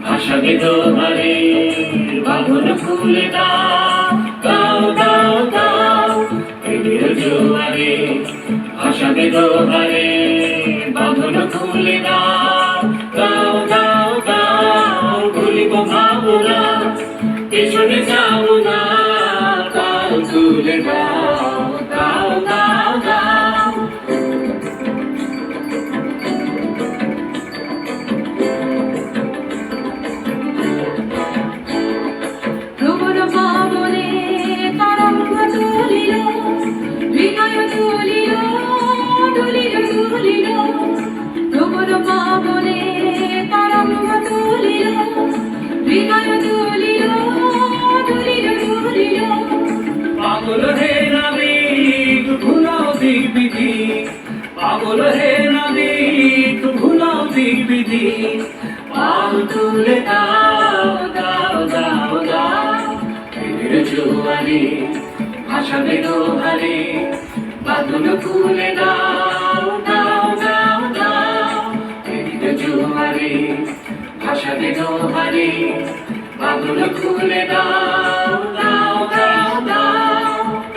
ভাসাবে দোহারে বাঁধন খুলে দাও দাও দাও দাও প্রেমের জোয়ারে ভাসাবে দোহারে বাঁধন খুলে দাও দাও দাও দাও ভুলিব ভাবনা পেছনে যাব না তাল তুলে দাও দাও দাও দাও প্রবল পাবনে তরঙ্গ তুলিল হৃদয় তুলিল তুলিল তুলিল প্রবল পাবনে তরঙ্গ তুলিল হৃদয় তুলিল তুলিল তুলিল পাগল হে নাবিক ভুলাও দিক বিধি পাগল হে নাবিক ভুলাও দিক বিধি পাল তুলে দাও দাও দাও দাও প্রেমের জোয়ারে ভাসাবে দোহারে বাঁধন খুলে দাও দাও দাও দাও প্রেমের জোয়ারে ভাসাবে দোহারে বাঁধন খুলে দাও